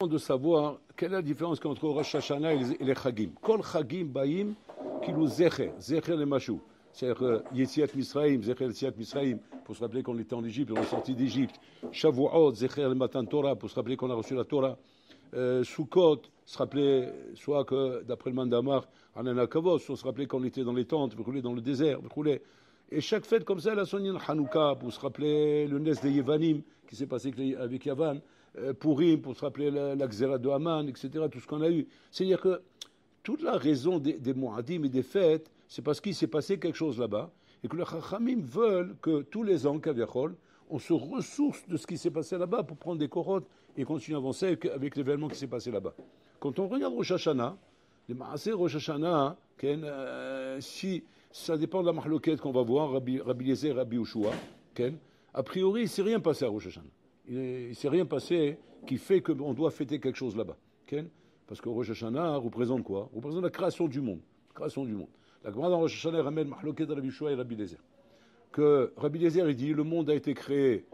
de savoir quelle est la différence entre Rosh Hashanah et les Chagim. Kol Chagim Baïm, qui nous Zecher le Machou. C'est-à-dire Yetziat Misraïm, Zecher Yetziat Misraïm, pour se rappeler qu'on était en Égypte, on est sorti d'Égypte. Shavuot, Zecher le Matan Torah, pour se rappeler qu'on a reçu la Torah. Sukkot, se rappeler, soit que d'après le Mandamar, Ananakavos, soit se rappeler qu'on était dans les tentes, dans le désert, et chaque fête comme ça, elle a son Hanouka, pour se rappeler le Nes des Yevanim, qui s'est passé avec Yavan, Purim, pour se rappeler la Xéra de Haman, etc., tout ce qu'on a eu. C'est-à-dire que toute la raison des Moadim et des fêtes, c'est parce qu'il s'est passé quelque chose là-bas, et que les Chachamim veulent que tous les ans, Kaviachol, on se ressource de ce qui s'est passé là-bas pour prendre des corottes et continuer à avancer avec l'événement qui s'est passé là-bas. Quand on regarde Rosh Hashanah, les Maaseh Rosh Hashanah, si ça dépend de la mahloquette qu'on va voir, Rabbi Eliezer, Rabbi Ushua, a priori, il ne s'est rien passé à Rosh Hashanah. Il ne s'est rien passé qui fait qu'on doit fêter quelque chose là-bas. Parce que Rosh Hashanah représente quoi? Représente la création du monde. Création du monde. La Gemara dans Rosh Hashanah ramène mahloquette Rabbi Ushua et Rabbi Eliezer. Que Rabbi Eliezer, il dit, le monde a été créé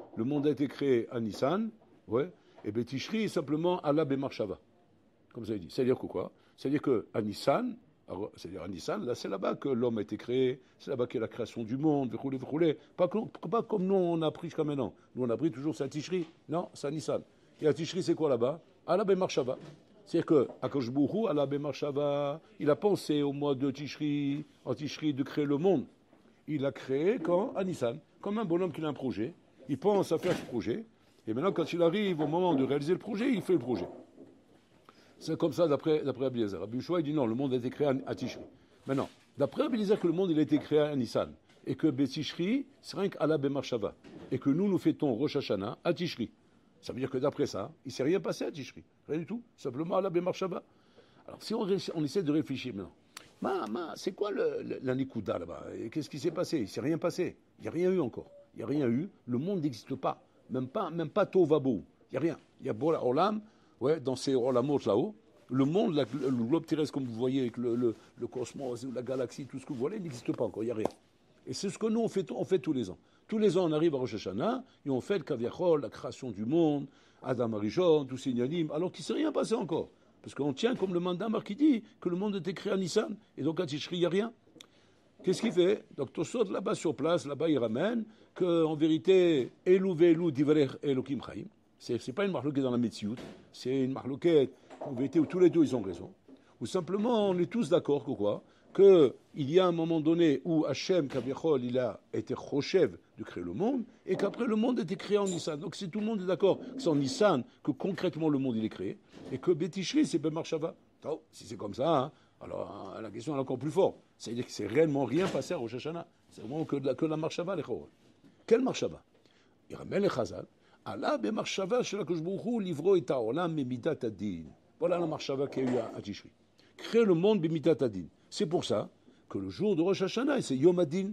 à Nissan, ouais, et Betishri, simplement, Allah Bemarshava. Comme ça, il dit. C'est-à-dire que quoi? C'est-à-dire qu'à Nissan, là, c'est là-bas que l'homme a été créé, c'est là-bas qu'il y a la création du monde, pas comme nous, on a appris jusqu'à maintenant. Nous, on a appris toujours, c'est à Tishri. Non, c'est à Nissan. Et à Tishri, c'est quoi là-bas? Allah Bemarshava. C'est-à-dire que Akash Bourou, Allah Bemarshava, il a pensé au mois de Tishri, en Tishri, de créer le monde. Il a créé quand? À Nissan. Comme un bonhomme qui a un projet. Il pense à faire ce projet. Et maintenant, quand il arrive au moment de réaliser le projet, il fait le projet. C'est comme ça d'après Rabbi Eliezer. Rabbi Ushua, il dit non, le monde a été créé à Tishri. Maintenant, d'après Rabbi Eliezer, que le monde il a été créé à Nissan. Et que Betishri, c'est rien qu'Allah Bemarshava. Et que nous fêtons Rosh Hashanah à Tishri. Ça veut dire que d'après ça, il ne s'est rien passé à Tishri. Rien du tout. Simplement Allah Bemarshava. Alors, si on essaie de réfléchir maintenant. C'est quoi la Nikuda là-bas? Qu'est-ce qui s'est passé? Il ne s'est rien passé. Il n'y a rien eu encore. Il n'y a rien eu. Le monde n'existe pas. Même pas Tovabo. Il n'y a rien. Il y a Bola Olam, ouais, dans ces Olamot là-haut. Le monde, le globe terrestre, comme vous voyez, avec le cosmos, la galaxie, tout ce que vous voyez, n'existe pas encore. Il n'y a rien. Et c'est ce que nous, on fait tous les ans. Tous les ans, on arrive à Rosh Hashanah et on fait le Kaviachol, la création du monde, Adam Arishon, tous ces Yanim, alors qu'il ne s'est rien passé encore. Parce qu'on tient comme le Mandamar qui dit que le monde était créé à Nissan. Et donc à Tishri, il n'y a rien. Qu'est-ce qu'il fait? Donc Tosot, là-bas sur place, là-bas, il ramène qu'en vérité, Elou Ve'elou Divrech Elokim Chaim. C'est pas une marloquette dans la Metsiout. C'est une marloquette, en vérité, où tous les deux, ils ont raison. Ou simplement, on est tous d'accord que quoi? Qu'il y a un moment donné où Hachem, Kaviachol, il a été Choshev de créer le monde, et qu'après le monde a été créé en Nissan. Donc si tout le monde est d'accord que c'est en Nissan que concrètement le monde il est créé, et que Betishri c'est Bemarshava. Si c'est comme ça, hein, alors la question est encore plus forte. C'est-à-dire que c'est réellement rien passé à Rosh Hashanah. C'est vraiment que la Marshava, les Chorol. Quelle Marshava? Il ramène les Chazal. Allah Bemarshava shel HaKadosh Baruch Hu livro et ha'olam bemidat hadin. Voilà la Marshava qu'il y a eu à Tishri. Créer le monde bemidat hadin. C'est pour ça que le jour de Rosh Hashanah, c'est Yom Hadin.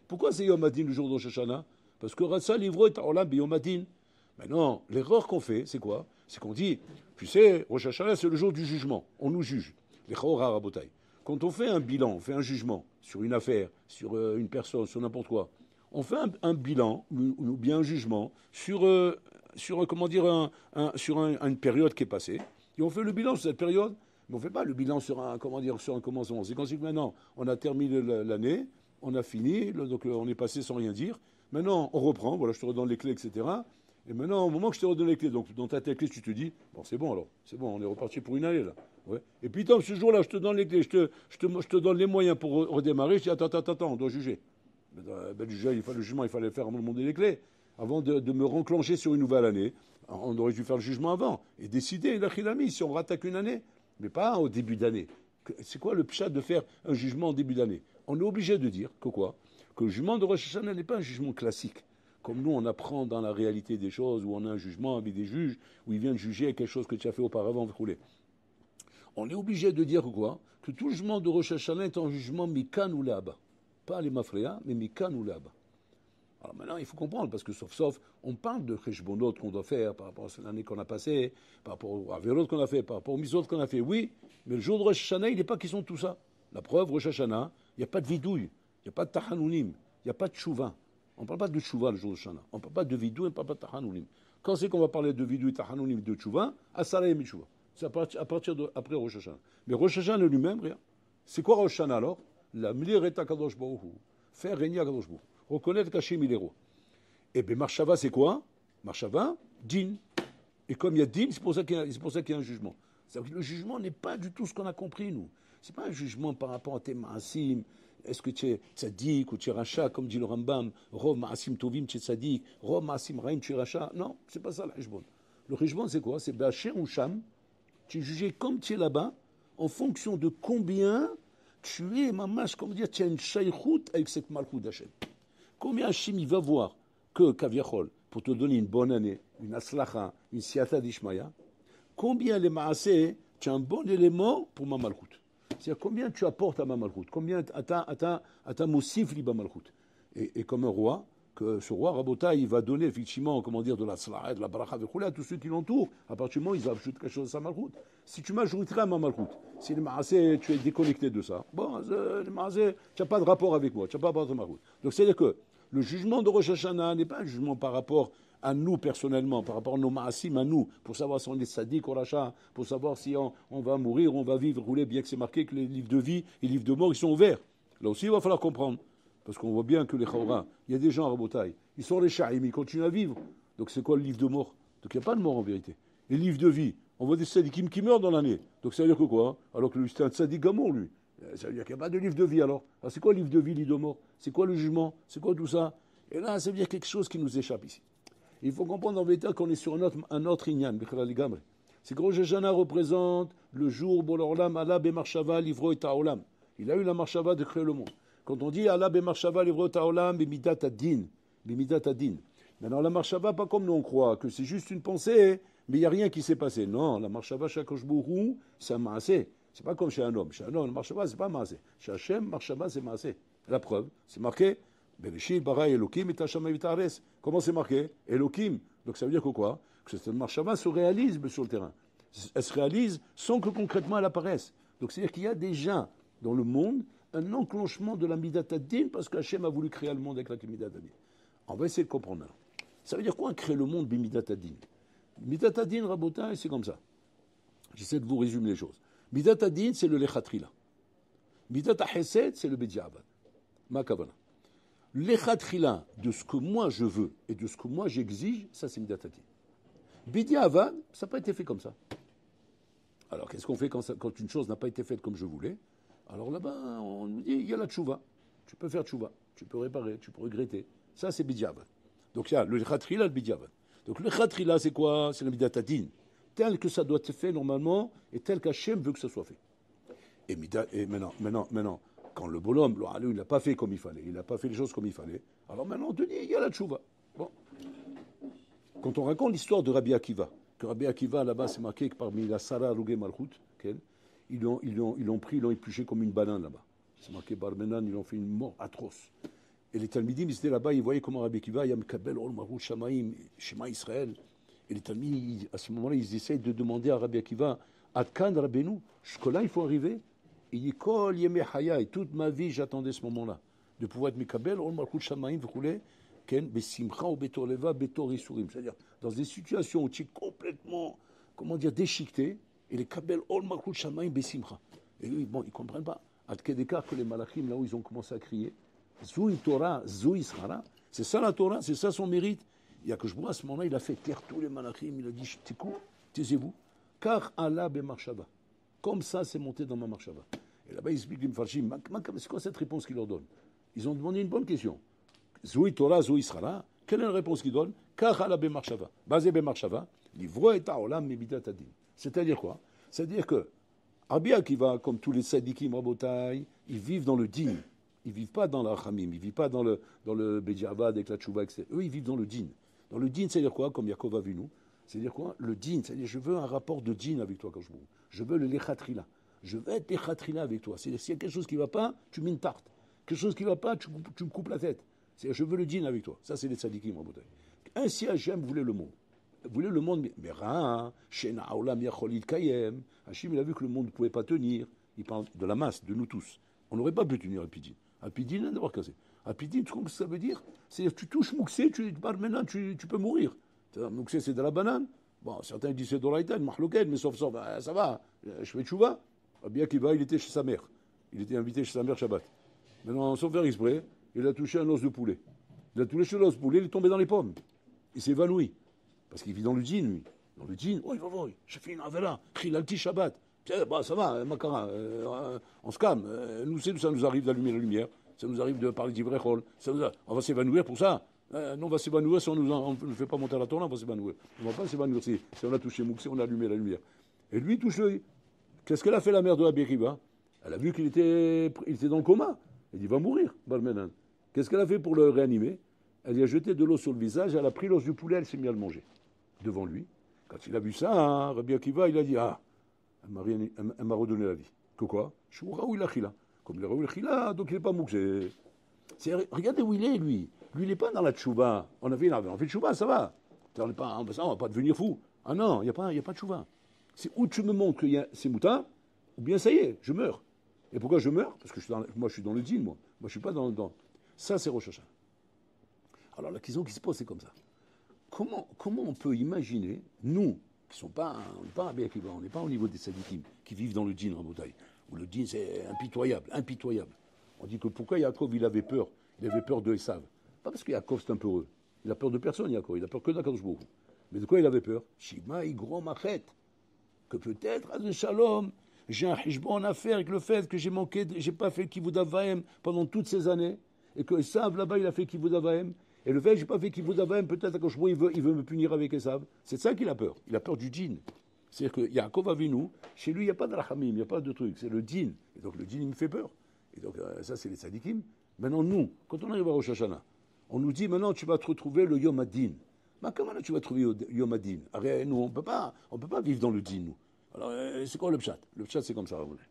Pourquoi c'est Yom Hadin le jour de Rosh Hashanah? Parce que Ratsa livro et ha'olam beyom hadin. Maintenant, l'erreur qu'on fait, c'est quoi? C'est qu'on dit, tu sais, Rosh Hashanah, c'est le jour du jugement. On nous juge. Les Chahora Rabotai. Quand on fait un bilan, on fait un jugement sur une affaire, sur une personne, sur n'importe quoi, on fait un bilan ou bien un jugement sur comment dire, sur une période qui est passée. Et on fait le bilan sur cette période, mais on ne fait pas le bilan sur un commencement. C'est comme si maintenant, on a terminé l'année, on a fini, donc on est passé sans rien dire. Maintenant, on reprend, voilà, je te redonne les clés, etc. Et maintenant, au moment que je te redonne les clés, donc dans ta tête, tu te dis, bon, c'est bon alors, c'est bon, on est reparti pour une année là. Ouais. Et puis, ce jour-là, je te donne les clés, je te donne les moyens pour redémarrer, je dis, attends, on doit juger. Le jugement, il fallait faire demander les clés avant de me renclencher sur une nouvelle année. On aurait dû faire le jugement avant et décider, si on rattaque une année, mais pas au début d'année. C'est quoi le pshat de faire un jugement en début d'année? On est obligé de dire que quoi? Que le jugement de Rosh Hashanah n'est pas un jugement classique. Comme nous, on apprend dans la réalité des choses, où on a un jugement avec des juges, où ils viennent juger quelque chose que tu as fait auparavant. On est obligé de dire que quoi? Que tout jugement de Rosh Hashanah est un jugement mikan ou là-bas. Pas les mafréas, mais mikan ou là-bas. Alors maintenant, il faut comprendre, parce que sauf, on parle de cheshbonot qu'on doit faire par rapport à l'année qu'on a passée, par rapport aux averot qu'on a fait, par rapport aux misot qu'on a fait, oui, mais le jour de Rosh Hashanah, il n'est pas question de tout ça. La preuve, Rosh Hashanah, il n'y a pas de vidouille, il n'y a pas de tahanounim, il n'y a pas de chouva. On ne parle pas de chouva le jour de Rosh Hashanah. On ne parle pas de vidouille, on ne parle pas de tahanounim. Quand c'est qu'on va parler de vidou et tahanonim de tchouva, asara et tchouva. C'est à partir de après Rosh Hashanah. Mais Rosh Hashanah lui-même, rien. C'est quoi Rosh Hashanah alors? La mlir et Kadosh Baruch Hu. Faire régner Kadosh Baruch Hu. Reconnaître qu'Hachem il est roi. Et bien Marshava c'est quoi? Marshava, din. Et comme il y a din, c'est pour ça qu'il y a un jugement. C'est-à-dire que le jugement n'est pas du tout ce qu'on a compris nous. C'est pas un jugement par rapport à tes ma'asim. Est-ce que tu es tzaddik ou tu es racha, comme dit le Rambam, Rov ma'asim tovim tu es tzaddik, Rov ma'asim raim tu es racha. Non, c'est pas ça le jugement. Le jugement c'est quoi? C'est Ba'asher ou Sham. Tu es jugé comme tu es là-bas, en fonction de combien tu es, mamash, comment dire, tu as une shaykhout avec cette malchout d'Hachem. Combien Hachem il va voir que Kaviachol, pour te donner une bonne année, une aslacha, une siata d'Ishmaya, combien les maaseh, tu as un bon élément pour ma malchout. C'est-à-dire combien tu apportes à ma malchout, combien à ta moussif li ba malchout. Et comme un roi, que ce roi Rabota, il va donner effectivement, comment dire, de la slaha, de la baracha, à tous ceux qui l'entourent. À partir du moment où ils ajoutent quelque chose à sa malchout. Si tu m'ajouterais à ma malchout, si le maaseh, tu es déconnecté de ça, bon, le maaseh, tu n'as pas de rapport avec moi, tu n'as pas de rapport avec ma malchout. Donc c'est-à-dire que le jugement de Rosh Hashanah n'est pas un jugement par rapport à nous personnellement, par rapport à nos maasim, à nous, pour savoir si on est sadique ou rachat, pour savoir si on va mourir, on va vivre, rouler, bien que c'est marqué que les livres de vie et les livres de mort, ils sont ouverts. Là aussi, il va falloir comprendre. Parce qu'on voit bien que les Chaura, il y a des gens à Rabotaï, ils sont les Shahim, ils continuent à vivre. Donc c'est quoi le livre de mort? Donc il n'y a pas de mort en vérité. Les livres de vie, on voit des sadikim qui meurent dans l'année. Donc ça veut dire que quoi? Alors que lui, c'est un sadik gamour, lui. Ça veut dire qu'il n'y a pas de livre de vie alors. Alors c'est quoi le livre de vie, livre de mort? C'est quoi le jugement? C'est quoi tout ça? Et là, ça veut dire quelque chose qui nous échappe ici. Il faut comprendre en vérité qu'on est sur un autre inyan, c'est que Rosh Hashanah représente le jour où l'Olam Allah bemarshava livro et ta'olam. Il a eu la marshava de créer le monde. Quand on dit Allah bemarshava livro et ta'olam, bimidat adin. Maintenant la marshava, pas comme nous on croit, que c'est juste une pensée, mais il n'y a rien qui s'est passé. Non, la marshava chez Akadosh Baruch Hu, c'est un maasé. C'est pas comme chez un homme. Chez un homme, la marshava, c'est pas un maasé. Chez Hachem, marshava, c'est maasé. La preuve, c'est marqué. Bereshit bara Elokim et Hashem v'tares. Comment c'est marqué? Elokim. Donc ça veut dire que quoi? Que cette marshava se réalise sur le terrain. Elle se réalise sans que concrètement elle apparaisse. Donc c'est-à-dire qu'il y a déjà dans le monde un enclenchement de la Midat Adin parce qu'Hachem a voulu créer le monde avec la Midat Adin. On va essayer de comprendre maintenant. Ça veut dire quoi créer le monde bimidat Adin? Midat Adin, Rabotin, c'est comme ça. J'essaie de vous résumer les choses. Midat Adin, c'est le Lechatrila. Midat Hesed, c'est le Bediavad. Ma kavana. Lechatrila, de ce que moi je veux et de ce que moi j'exige, ça c'est Midat Adin. Bediavad, ça n'a pas été fait comme ça. Alors qu'est-ce qu'on fait quand une chose n'a pas été faite comme je voulais? Alors là-bas, on nous dit, il y a la tchouva. Tu peux faire tchouva, tu peux réparer, tu peux regretter. Ça c'est Bediavad. Donc il y a le Lechatrila, le Bediavad. Donc le Lechatrila, c'est quoi? C'est le Midat Adin. Tel que ça doit être fait normalement et tel qu'Hachem veut que ça soit fait. Et maintenant, quand le bonhomme, il n'a pas fait comme il fallait, il n'a pas fait les choses comme il fallait, alors maintenant on te dit, il y a la tchouva. Bon. Quand on raconte l'histoire de Rabbi Akiva, que Rabbi Akiva, là-bas, c'est marqué que parmi la Sarah Rougé Malchut, ils l'ont pris, ils l'ont épluché comme une banane là-bas. C'est marqué Barmenan, ils l'ont fait une mort atroce. Et les Talmidim, ils étaient là-bas, ils voyaient comment Rabbi Akiva, Yam Kabel, Ol Marut, Shamaim, Shema Israël. Et les Talmidim, à ce moment-là, ils essayent de demander à Rabbi Akiva, Adkan Rabbeinu, jusque-là, il faut arriver. Il dit, Kol Yemeh Haya, et toute ma vie, j'attendais ce moment-là, de pouvoir être Mikabel, Ol Marut, Shamaim, V'choulé, Ken, Besimcha ou Betorleva, Betor Isurim. C'est-à-dire, dans des situations où tu es complètement, déchiqueté, et les Kabel, Ol Marut, Shamaim, Besimcha. Et eux, bon, ils ne comprennent pas. À Kedekar, que les Malachim, là où ils ont commencé à crier, Zoui Torah, Zoui Srara, c'est ça la Torah, c'est ça son mérite. Il y a que je vois à ce moment-là, il a fait taire tous les Malachim, il a dit, taisez-vous, car Allah bemarshava. Comme ça, c'est monté dans ma marshava. Et là-bas, il explique les Mfarshim, c'est quoi cette réponse qu'il leur donne? Ils ont demandé une bonne question. Zoui Torah, Zoui Srara, quelle est la réponse qu'ils donnent? Car Allah bemarshava. Basé bemarshava, livro et ta'olam mebidat adin. C'est-à-dire quoi? C'est-à-dire que Rabbi Akiva, comme tous les sadikim rabotai, ils vivent dans le din. Ils ne vivent pas dans la Rachamim, ils ne vivent pas dans le Bediavad avec la Tchouva, etc. Eux, ils vivent dans le din. Dans le din, c'est-à-dire quoi? Comme Yaakov a vu nous. C'est-à-dire quoi? Le din, c'est-à-dire je veux un rapport de din avec toi quand je bouge. Je veux le lechatrila. Je veux être lechatrila avec toi. C'est-à-dire s'il y a quelque chose qui ne va pas, tu mets une tarte. Quelque chose qui ne va pas, tu me coupes la tête. C'est-à-dire je veux le din avec toi. Ça, c'est les tzadikim, rabotai. Ainsi, Hachem voulait le monde. Voulait le monde, mais Ra, Shena Olam Yacholid Kayem. Hachem, il a vu que le monde ne pouvait pas tenir. Il parle de la masse, de nous tous. On n'aurait pas pu tenir le Pidin. Alpidine, d'avoir cassé. Alpidine, tu comprends ce que ça veut dire? C'est-à-dire, tu touches Mouxé, tu pars maintenant, tu peux mourir. Moukse, c'est de la banane. Bon, certains disent c'est d'Oraïta, Mahlouken, mais sauf, ça va, je fais tchouva. Bien qu'il va, il était chez sa mère. Il était invité chez sa mère Shabbat. Maintenant, sans faire exprès, il a touché un os de poulet. Il a touché l'os de poulet, il est tombé dans les pommes. Il s'est évanoui. Parce qu'il vit dans le djinn, lui. Dans le djinn, oh, il va voir, j'ai fait une avela, khilalti Shabbat. Bah, ça va, Makara, on se calme. Nous, ça nous arrive d'allumer la lumière, ça nous arrive de parler d'Ivrechol, on va s'évanouir pour ça. Nous, on va s'évanouir si on ne fait pas monter à la tournée, on va s'évanouir. On ne va pas s'évanouir si on a touché Mouk, si on a allumé la lumière. Et lui, il touche l'œil. Qu'est-ce qu'elle a fait la mère de la Beriba? Elle a vu qu'il était dans le coma. Elle dit, il va mourir, Balmenan. Qu'est-ce qu'elle a fait pour le réanimer? Elle lui a jeté de l'eau sur le visage, elle a pris l'os du poulet, elle s'est mise à le manger. Devant lui. Quand il a vu ça, hein, Rabbi Akiva, il a dit, ah, elle m'a redonné la vie. Que quoi? Je suis Raoul Achila. Comme le Raoul Achila, donc il n'est pas Mouk. Regardez où il est, lui. Lui, il n'est pas dans la tchouva. On fait tchouva, ça va. On ne va pas devenir fou. Ah non, il n'y a pas de tchouva. C'est où tu me montres que c'est mouta, ou bien ça y est, je meurs. Et pourquoi je meurs? Parce que moi, je suis dans le djinn, moi. Moi, je ne suis pas dans. Ça, c'est Rosh Hashanah. Alors, la question qui se pose, c'est comme ça. Comment on peut imaginer, nous, qui ne sommes pas avec on n'est pas au niveau des sadikim, qui vivent dans le djinn, en bouteille, où le djinn, c'est impitoyable. On dit que pourquoi Yaakov, il avait peur de Esav. Pas parce que Yaakov, c'est un peu heureux. Il a peur de personne, Yaakov. Il a peur que d'Akadosh Baruch Hu. Mais de quoi il avait peur? Shima, Igro, Machet. Que peut-être, à Shalom, j'ai un hijbon à faire avec le fait que j'ai pas fait Kivud Avaim pendant toutes ces années, et que Esav, là-bas, il a fait Kivud Avaim, et le fait que j'ai pas fait Kivud Avaim, peut-être à Koshbo, il veut me punir avec Esav. C'est ça qu'il a peur. Il a peur du djinn. C'est-à-dire que Yaakov Avinu, chez lui, il n'y a pas de rachamim, il n'y a pas de truc, c'est le djinn. Et donc le djinn, il me fait peur. Et donc ça, c'est les tzadikim. Maintenant, nous, quand on arrive à Rosh Hashanah, on nous dit, maintenant, tu vas te retrouver le Yom Adin. Mais comment là, tu vas trouver Yom Adin? Nous, on peut pas vivre dans le djinn, nous. Alors, c'est quoi le pshat? Le pshat, c'est comme ça, Rabotai.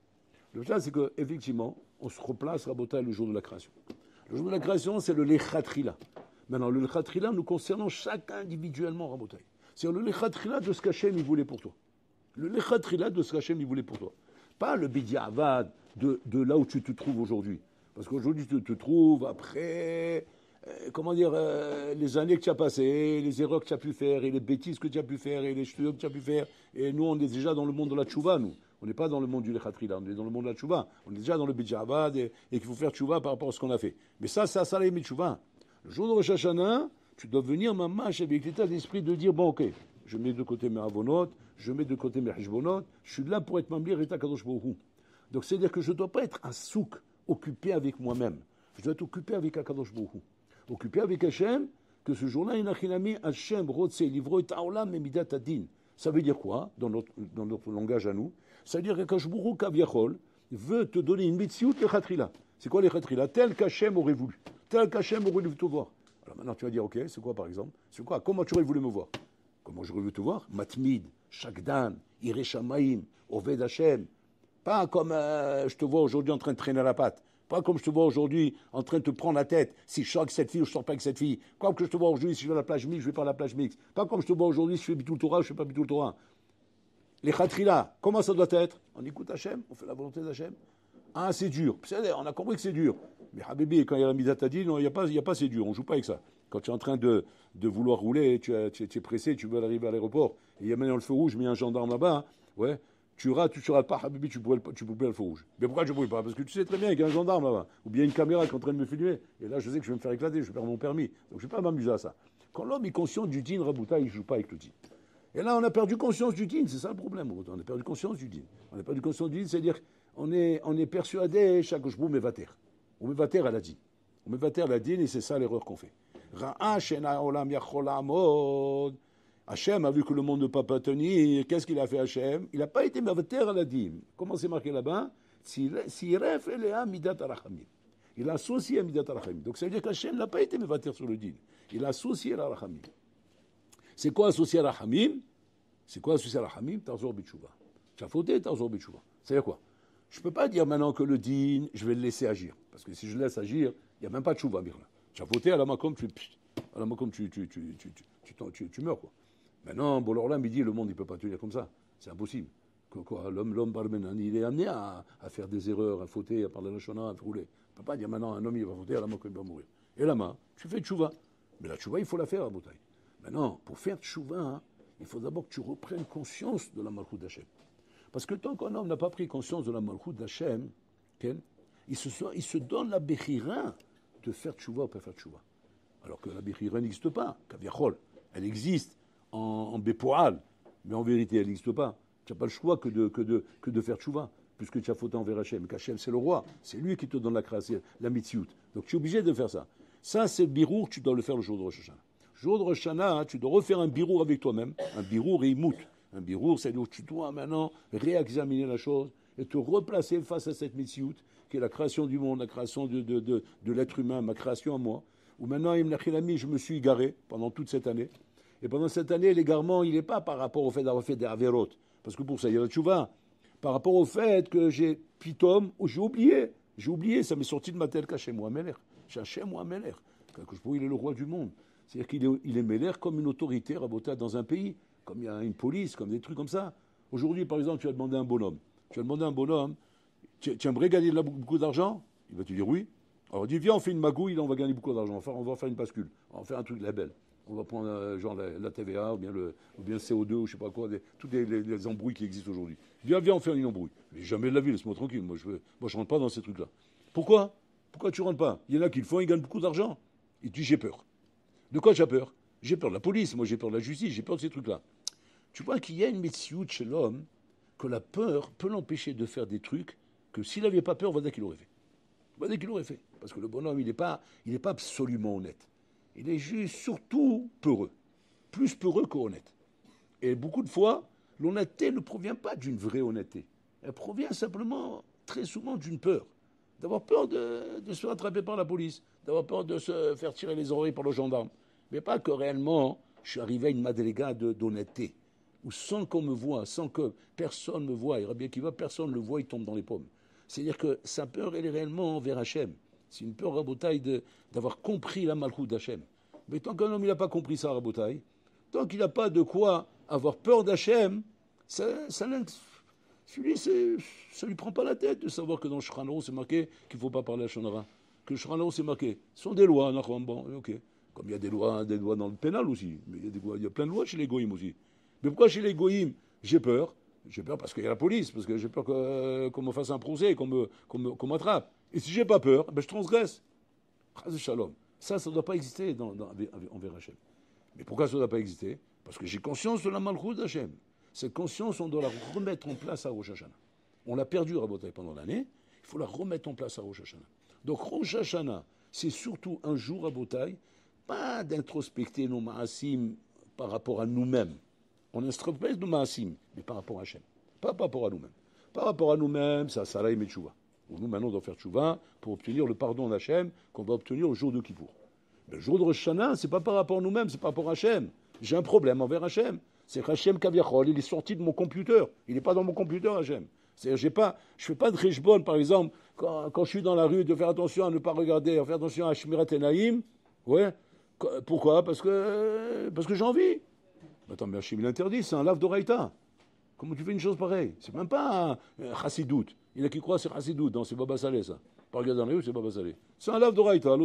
Le pshat, c'est qu'effectivement, on se replace, Rabotai, le jour de la création. Le jour de la création, c'est le Lechatrila. Maintenant, le Lechatrila nous concernant chacun individuellement, Rabotai. C'est le Lechatrila de ce qu'Hachem, il voulait pour toi. Le Lechatrila de ce qu'Hachem, il voulait pour toi. Pas le Bidiavad de là où tu te trouves aujourd'hui. Parce qu'aujourd'hui, tu te trouves après, les années que tu as passées, les erreurs que tu as pu faire, et les bêtises que tu as pu faire, et les chutes que tu as pu faire. Et nous, on est déjà dans le monde de la tchouva, nous. On n'est pas dans le monde du Lechatrila, on est dans le monde de la tchouva. On est déjà dans le Bidjavad et qu'il faut faire tchouva par rapport à ce qu'on a fait. Mais ça, c'est ça, les tchouva. Le jour de Rosh Hashanah, tu dois venir, mamash, avec l'état d'esprit de dire, bon, ok, je mets de côté mes avonot, je mets de côté mes hijbonot, je suis là pour être mamlir et Kadosh Baruch Hu. Donc, c'est-à-dire que je ne dois pas être un souk occupé avec moi-même. Je dois être occupé avec Akadosh Baruch Hu. Occupé avec Hachem, que ce jour-là, Inachinami, Hachem, Rotse, Livro, et Taolam, et Midat Adin. Ça veut dire quoi, dans notre langage à nous? Ça veut dire qu'Akadosh Baruch Hu, Kaviachol, veut te donner une mitziout, le Khatrila. C'est quoi les Khatrila? Tel qu'Hachem aurait voulu. Tel qu'Hachem aurait voulu te voir. Alors maintenant, tu vas dire, ok, c'est quoi par exemple? C'est quoi? Comment tu aurais voulu me voir? Comment j'aurais voulu te voir? Matmid, Shakdan, Ireshamaim, Oved Hachem. Pas comme je te vois aujourd'hui en train de traîner la patte. Pas comme je te vois aujourd'hui en train de te prendre la tête si je sors avec cette fille ou je sors pas avec cette fille. Pas comme je te vois aujourd'hui si je vais à la plage mixte, je vais pas à la plage mixte. Pas comme je te vois aujourd'hui si je fais Bitul Torah ou je fais pas Bitul Torah. Les Khatrila, comment ça doit être? On écoute Hachem, on fait la volonté d'Hachem. Ah, c'est dur. On a compris que c'est dur. Mais Habibi, quand il y a la Midat Adin, non, il n'y a pas c'est dur, on joue pas avec ça. Quand tu es en train de vouloir rouler, tu es pressé, tu veux arriver à l'aéroport, et il y a maintenant le feu rouge, mais il y a un gendarme là-bas, ouais. Tu rates pas, Habibi, tu peux le feu rouge. Mais pourquoi je ne pourrais pas? Parce que tu sais très bien qu'il y a un gendarme là-bas, ou bien une caméra qui est en train de me filmer. Et là, je sais que je vais me faire éclater, je vais perdre mon permis. Donc je ne vais pas m'amuser à ça. Quand l'homme est conscient du dîn, Rabouta, il ne joue pas avec le dîn. Et là, on a perdu conscience du dîn, c'est ça le problème. On a perdu conscience du dîn. On a perdu conscience du dîn, c'est-à-dire on est persuadé, chaque jour, mevater. On mevater à la dîn. On mevater à la dîn, et c'est ça l'erreur qu'on fait. Ra'a shena olam yachol amod. Hachem a vu que le monde ne peut pas tenir. Qu'est-ce qu'il a fait, Hachem? Il n'a pas été mevater à la dîme. Comment c'est marqué là-bas? Siref elea midat arachamim. Il a associé à midat arachamim. Donc ça veut dire qu'Hachem n'a pas été mevater sur le dîme. Il a associé à l'arachamim. C'est quoi associé à l'arachamim? C'est quoi associé à l'arachamim? Tarzor bitshuva. Tu as fauté, Tarzor bitshuva. C'est-à-dire quoi? Je ne peux pas dire maintenant que le dîne, je vais le laisser agir. Parce que si je le laisse agir, il n'y a même pas de chouva, Birla. Tu as fauté à la makom, tu meurs, quoi. Maintenant, Bolorlam, il dit, le monde, il ne peut pas tenir comme ça. C'est impossible. L'homme Barmenan, il est amené à faire des erreurs, à fauter, à parler de la shona, à rouler. On ne peut pas dire maintenant, un homme, il va fauter, à la makom, il va mourir. Et la main, tu fais tchouva. Mais la tchouva, il faut la faire à Boutaï. Maintenant, pour faire tchouva, hein, il faut d'abord que tu reprennes conscience de la Malchut d'Hachem. Parce que tant qu'un homme n'a pas pris conscience de la Malchut d'Hachem, il se donne la béchira de faire tchouva ou pas faire tchouva. Alors que la béchira n'existe pas, kaviachol. Elle existe en bépoal, mais en vérité, elle n'existe pas. Tu n'as pas le choix que de faire tchouva, puisque tu as fauté envers Hachem. Qu'Hachem, c'est le roi. C'est lui qui te donne la création, la mitziout. Donc tu es obligé de faire ça. Ça, c'est le birour, tu dois le faire le jour de Rosh Hashanah. Le jour de Rosh Hashanah, tu dois refaire un birour avec toi-même. Un birour et imout. Un birour, c'est-à-dire que tu dois maintenant réexaminer la chose et te replacer face à cette mitziout, qui est la création du monde, la création de l'être humain, ma création à moi. Où maintenant, je me suis égaré pendant toute cette année. Et pendant cette année, l'égarement, il n'est pas par rapport au fait d'avoir fait des avérotes. Parce que pour ça, il y a la tchouva. Par rapport au fait que j'ai oublié, ça m'est sorti de ma tête qu'Hachem ou Améler. Hachem ou Améler. Il est le roi du monde. C'est-à-dire qu'il est Méler comme une autorité rabota dans un pays, comme il y a une police, comme des trucs comme ça. Aujourd'hui, par exemple, tu vas demander à un bonhomme. Tu aimerais gagner beaucoup d'argent? Il va te dire oui. Alors il dit, viens, on fait une magouille, là, on va gagner beaucoup d'argent. Enfin, on va faire une bascule. On va faire un truc label. On va prendre genre la TVA ou bien le CO2 ou je sais pas quoi, toutes les embrouilles qui existent aujourd'hui. Viens, on fait une embrouille. Mais jamais de la vie, laisse-moi tranquille. Moi, je rentre pas dans ces trucs-là. Pourquoi tu rentres pas? Il y en a qui le font, ils gagnent beaucoup d'argent. Il dit, j'ai peur. De quoi j'ai peur? J'ai peur de la police, moi j'ai peur de la justice, j'ai peur de ces trucs-là. Tu vois qu'il y a une métioute chez l'homme que la peur peut l'empêcher de faire des trucs que s'il n'avait pas peur, on va dire qu'il aurait fait. On va dire qu'il aurait fait. Parce que le bonhomme, il n'est pas absolument honnête. Il est juste surtout peureux. Plus peureux qu'honnête. Et beaucoup de fois, l'honnêteté ne provient pas d'une vraie honnêteté. Elle provient simplement, très souvent, d'une peur. D'avoir peur de se faire attraper par la police. D'avoir peur de se faire tirer les oreilles par le gendarme. Mais pas que réellement, je suis arrivé à une madriga d'honnêteté. Ou sans qu'on me voie, sans que personne me voie. Il bien qu'il va, personne ne le voit, il tombe dans les pommes. C'est-à-dire que sa peur, elle est réellement envers Hachem. C'est une peur, Rabotaï, d'avoir compris la malchoute d'Hachem. Mais tant qu'un homme n'a pas compris ça, Rabotaï, tant qu'il n'a pas de quoi avoir peur d'Hachem, ça lui prend pas la tête de savoir que dans le Shulchan Aruch, c'est marqué qu'il ne faut pas parler à Shonara. Que le Shulchan Aruch, c'est marqué. Ce sont des lois, bon, ok. Comme il y a des lois dans le pénal aussi. Mais il y a plein de lois chez les goïms aussi. Mais pourquoi chez les goïms, j'ai peur? J'ai peur parce qu'il y a la police, parce que j'ai peur qu'on me fasse un procès, qu'on m'attrape. Et si j'ai pas peur, ben je transgresse. Chas Shalom. Ça ne doit pas exister envers Hachem. Mais pourquoi ça ne doit pas exister? Parce que j'ai conscience de la malchoute d'Hachem. Cette conscience, on doit la remettre en place à Rosh Hashanah. On l'a perdue, Rabotai, pendant l'année. Il faut la remettre en place à Rosh Hashanah. Donc Rosh Hashanah, c'est surtout un jour, Rabotai, pas d'introspecter nos ma'asim par rapport à nous-mêmes. On introspecte nos ma'asim, mais par rapport à Hachem. Pas par rapport à nous-mêmes. Par rapport à nous-mêmes, c'est Salah et Tchouva. Nous, maintenant, on doit faire Tchouva pour obtenir le pardon d'Hachem qu'on va obtenir au jour de Kippour. Mais le jour de Rosh Hashanah, c'est pas par rapport à nous-mêmes, c'est par rapport à Hachem. J'ai un problème envers Hachem. C'est qu'Hachem Kaviachol, il est sorti de mon computer. Il n'est pas dans mon computer, Hachem. C'est-à-dire, je ne fais pas de Rishbon, par exemple, quand je suis dans la rue, de faire attention à ne pas regarder, à faire attention à Shmirat Enaïm. Ouais. Pourquoi? Parce que j'ai envie. Attends, mais Hachem, il interdit, c'est un lave d'oreïta. Comment tu fais une chose pareille? C'est même pas un chassidout. Il y en a qui croient que c'est chassidout. Non, c'est Baba Salé, ça. Pas regarder dans la rue, c'est Baba Salé. C'est un lave d'oreïta.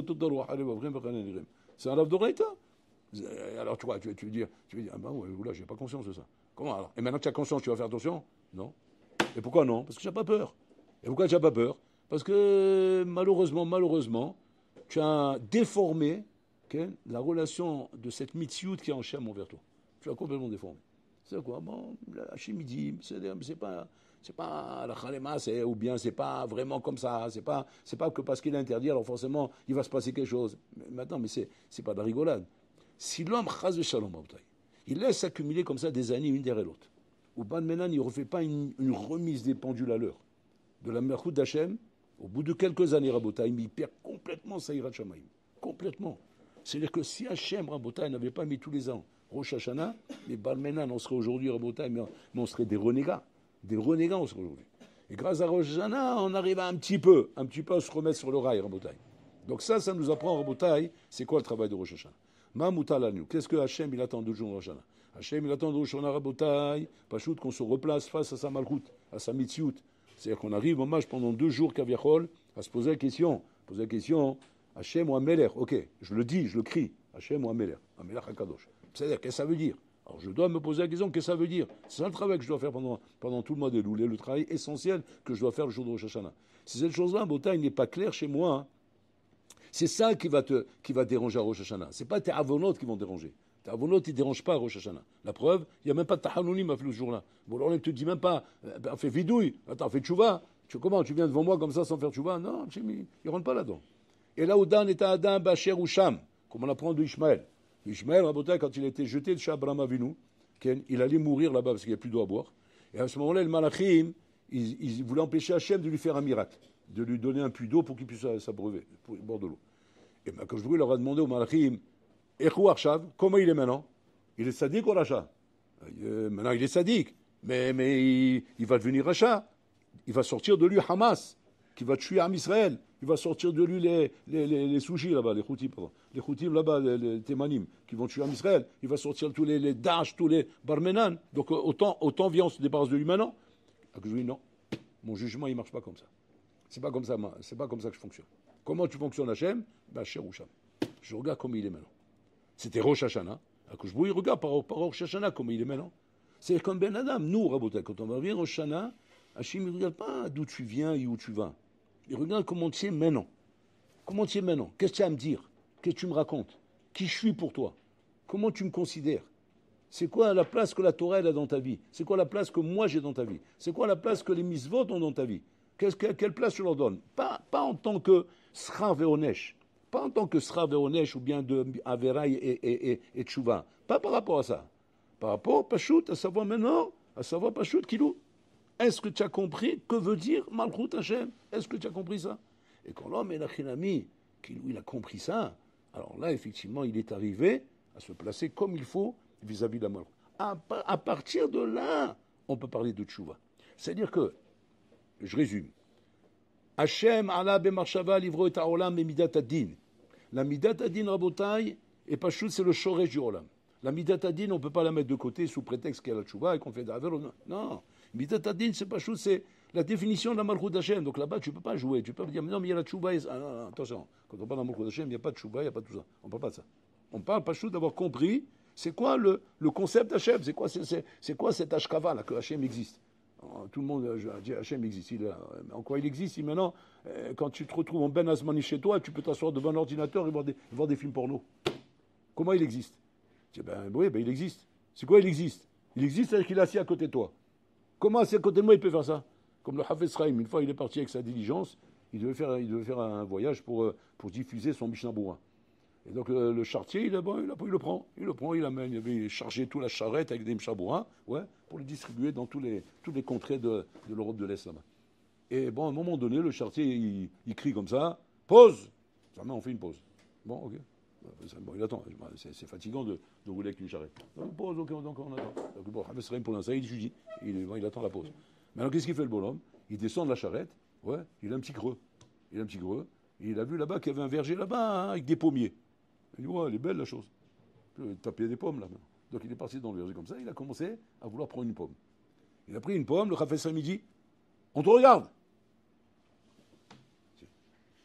C'est un lave d'oreïta. Alors tu veux dire, ah ben ouais, là, j'ai pas conscience de ça. Comment alors? Et maintenant que tu as conscience, tu vas faire attention? Non. Et pourquoi non? Parce que tu n'as pas peur. Et pourquoi tu n'as pas peur? Parce que malheureusement, tu as déformé la relation de cette mitziout qui est en Hachem envers toi. Tu as complètement déformé. C'est quoi? Bon, Hachem il dit, c'est pas la khalema, ou bien c'est pas vraiment comme ça. C'est pas que parce qu'il est interdit, alors forcément, il va se passer quelque chose. Mais maintenant, c'est pas de la rigolade. Si l'homme, chas de shalom, il laisse accumuler comme ça des années une derrière l'autre, ou ban menan, il ne refait pas une remise des pendules à l'heure de la merchout d'Hachem, au bout de quelques années, Rabotai, il perd complètement sa hirat shamayim. Complètement. C'est-à-dire que si Hachem, Rabotai, n'avait pas mis tous les ans Rosh Hashanah, mais ban menan, on serait aujourd'hui, Rabotai, mais on serait des renégats. Des renégats, on serait aujourd'hui. Et grâce à Rosh Hashanah, on arrive à un petit peu à se remettre sur le rail, Rabotai. Donc ça nous apprend, Rabotai, c'est quoi le travail de Rosh Hashanah? Mamoutalanu. Qu'est-ce que Hachem il attend de jour Rosh Hashanah? Hachem il attend de Rosh Hashanah Rabotai, Pachout qu'on se replace face à sa malchoute, à sa mitziout. C'est-à-dire qu'on arrive au match pendant 2 jours Kaviachol à se poser la question. Hachem ou Améler? Ok, je le dis, je le crie. Hachem ou Améler? Améler Hakadosh. C'est-à-dire, qu'est-ce que ça veut dire? Alors je dois me poser la question, qu'est-ce que ça veut dire? C'est ça le travail que je dois faire pendant tout le mois de Elul, le travail essentiel que je dois faire le jour de Rosh Hashanah. Si cette chose-là, Botaï, n'est pas claire chez moi, hein, c'est ça qui va déranger à Rosh Hashanah. Ce n'est pas tes avonotes qui vont déranger. Tes avonotes, ils ne dérangent pas à Rosh Hashanah. La preuve, il n'y a même pas de tahanunim à ce jour-là. Bon, alors, on ne te dit même pas, fais vidouille, attends, fais tchouva. Comment, tu viens devant moi comme ça sans faire tchouva? Non, il ne rentre pas là-dedans. Et là où Dan est à Adam, Bacher ou Sham, comme on apprend de Ishmaël. Ishmaël, Rabotai, quand il a été jeté de chez Abraham Avinu, il allait mourir là-bas parce qu'il n'y a plus d'eau à boire. Et à ce moment-là, le Malachim, ils voulaient empêcher Hachem de lui faire un miracle, de lui donner un puits d'eau pour qu'il puisse s'abreuver, pour boire de l'eau. Et bien, quand je leur a demandé au Malachim, Echou Arshav, comment il est maintenant? Il est sadique ou Racha? Maintenant, il est sadique, mais il va devenir Racha. Il va sortir de lui Hamas, qui va tuer Am Israël. Il va sortir de lui les sushis là-bas, les Houthim, pardon. Les Houthim là-bas, les Témanim, qui vont tuer Am Israël. Il va sortir tous les Daesh, tous les Barmenan. Donc autant vient, on se débarrasse de lui maintenant. Je lui dis non, mon jugement, il ne marche pas comme ça. C'est pas comme ça que je fonctionne. Comment tu fonctionnes, Hachem? Cher ou Sham. Je regarde comment il est maintenant. C'était Rosh Hashanah. Je vous regarde par Rosh Hashanah comment il est maintenant. C'est comme Ben Adam. Nous, Rabotai, quand on va venir Rosh Hashanah, Hachem ne regarde pas d'où tu viens et où tu vas. Il regarde comment tu es maintenant. Comment tu es maintenant? Qu'est-ce que tu as à me dire? Qu'est-ce que tu me racontes? Qui je suis pour toi? Comment tu me considères? C'est quoi la place que la Torah a dans ta vie? C'est quoi la place que moi j'ai dans ta vie? C'est quoi la place que les misvot ont dans ta vie? Quelle place tu leur donnes? Pas en tant que Sra Veonesh. Pas en tant que Sra Veonesh ou bien de Averaï et Tchouva. Pas par rapport à ça. Par rapport, Pachout, à savoir maintenant, à savoir Pachout, Kilou. Est-ce que tu as compris que veut dire Malchut Hashem? Est-ce que tu as compris ça? Et quand l'homme est l'Achinami, il a compris ça, alors là, effectivement, il est arrivé à se placer comme il faut vis-à-vis de la Malchut. À partir de là, on peut parler de Tchouva. C'est-à-dire que, je résume, Hashem ala bemarshava livro et ha'olam et midat adin. La midat adin rabotai, et Pachout, c'est le shoresh du olam. La midat adin, on ne peut pas la mettre de côté sous prétexte qu'il y a la Tchouva et qu'on fait d'Aver. Non. Midat adin, c'est Pachout, c'est la définition de la Malchut d'Hachem. Donc là-bas, tu ne peux pas jouer. Tu peux pas dire, mais non, mais il y a la Tchouva. Non, attention, quand on parle de la Malchut d'Hachem, il n'y a pas de Tchouva, il n'y a pas de tout ça. On ne parle pas de ça. On parle Pachout d'avoir compris c'est quoi le concept d'Hachem, c'est quoi cet Ashkava là, que Hachem existe. Tout le monde dit Hachem existe. En quoi il existe? Maintenant, quand tu te retrouves en Ben Asmani chez toi, tu peux t'asseoir devant un ordinateur et voir des films porno. Comment il existe? Je dis, oui, il existe. C'est quoi il existe? Il existe, c'est-à-dire qu'il est assis à côté de toi. Comment assis à côté de moi il peut faire ça? Comme le Hafez Chaim, une fois il est parti avec sa diligence, il devait faire un voyage pour diffuser son Mishnah Boura. Et donc le charretier, il le prend, il amène, il avait chargé toute la charrette avec des Mishabouras, pour le distribuer dans toutes les contrées de l'Europe de l'Est là-bas. Et bon, à un moment donné, le charretier, il crie comme ça, pause. Jamais on fait une pause. Bon, ok. Bon, il attend. C'est fatigant de rouler avec une charrette. Donc, pause, ok, donc on attend. Donc bon, pour l'instant, il étudie. Il attend la pause. Maintenant, qu'est-ce qu'il fait le bonhomme? Il descend de la charrette, il a un petit creux. Il a vu là-bas qu'il y avait un verger là-bas, avec des pommiers. Il dit, elle est belle la chose. Il peut taper des pommes là. Donc il est parti dans le verger comme ça, il a commencé à vouloir prendre une pomme. Il a pris une pomme, le Chafetz Chaim dit, on te regarde.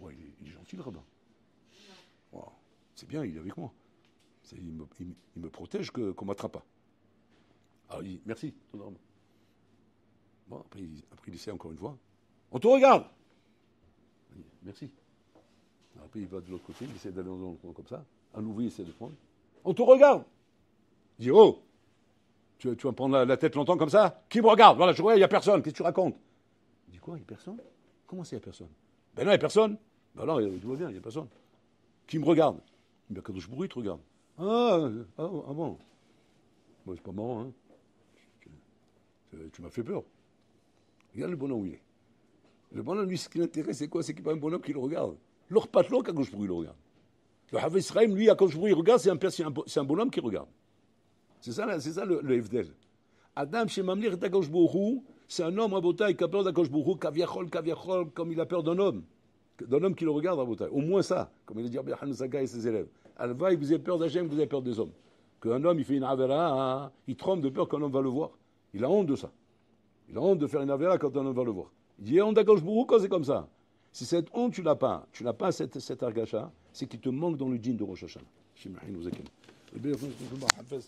Il est gentil le rabbin. Wow. C'est bien, il est avec moi. Il me protège qu'on ne m'attrape pas. Alors il dit, merci, ton rabbin. Bon, après il essaie encore une fois. On te regarde. Il dit, merci. Après, il va de l'autre côté, il essaie d'aller dans le coin comme ça. Un nouveau, il essaie de prendre. On te regarde. Il dit, oh, tu vas me prendre la tête longtemps comme ça? Qui me regarde? Voilà, je vois, il n'y a personne. Qu'est-ce que tu racontes? Il dit, quoi, il n'y a personne? Comment ça, il n'y a personne? Ben non, il n'y a personne. Ben non, tu vois bien, il n'y a personne. Qui me regarde? Ben, Kadosh Baruch Hu, il te regarde. Ah bon. Bon, c'est pas marrant, hein. Tu m'as fait peur. Regarde le bonhomme où il est. Le bonhomme, lui, ce qui l'intéresse, c'est quoi? C'est qu'il n'y a pas un bonhomme qui le regarde. Leur patron, quand je pourrais le regarde. Le Hafez Chaim, lui, quand je pourrais le regarde, c'est un bonhomme qui regarde. C'est ça le Evdel. Adam, chez Mamlir et Akadosh Baruch Hu, c'est un homme, Rabotai, qui a peur d'Akadosh Baruch Hu, kaviachol, comme il a peur d'un homme qui le regarde, Rabotai. Au moins ça, comme il a dit Rabbi Hanoussaka et ses élèves. Alva, vous avez peur d'Hachem, vous avez peur des hommes. Qu'un homme, il fait une avera, il tremble de peur qu'un homme va le voir. Il a honte de ça. Il a honte de faire une avera quand un homme va le voir. Il dit, honte d'Akadosh Baruch Hu quand c'est comme ça. Si cette honte, tu n'as pas cette argacha, c'est qu'il te manque dans le dîn de Rosh Hashanah. ربي يوفقكم في المحبة.